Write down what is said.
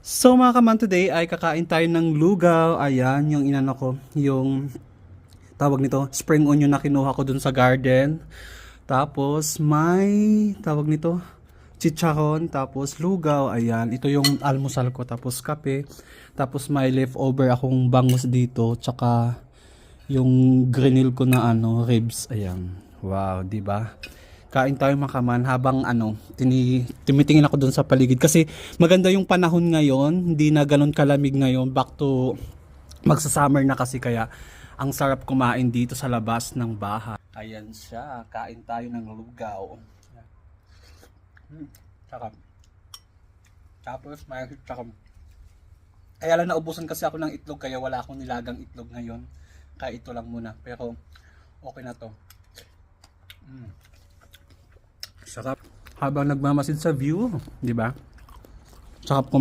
So mga kaman, today ay kakain tayo ng lugaw. Ayan, yung inano ko, yung tawag nito, spring onion na kinuha ko dun sa garden. Tapos may tawag nito, chicharon, tapos lugaw. Ayan, ito yung almusal ko, tapos kape. Tapos may leftover akong bangus dito, tsaka yung grinil ko na ribs. Ayan. Wow, 'di ba? Kain tayo makaman habang tumitingin ako dun sa paligid kasi maganda yung panahon ngayon, hindi na ganun kalamig ngayon, back to magsa-summer na kasi kaya ang sarap kumain dito sa labas ng bahay. Ayan siya, kain tayo ng lugaw. Sarap. Tapos may sarap. Kaya lang naubusan kasi ako ng itlog kaya wala akong nilagang itlog ngayon. Kaya ito lang muna, pero okay na to. Sarap. Habang nagmamasid sa view, di ba? Sarap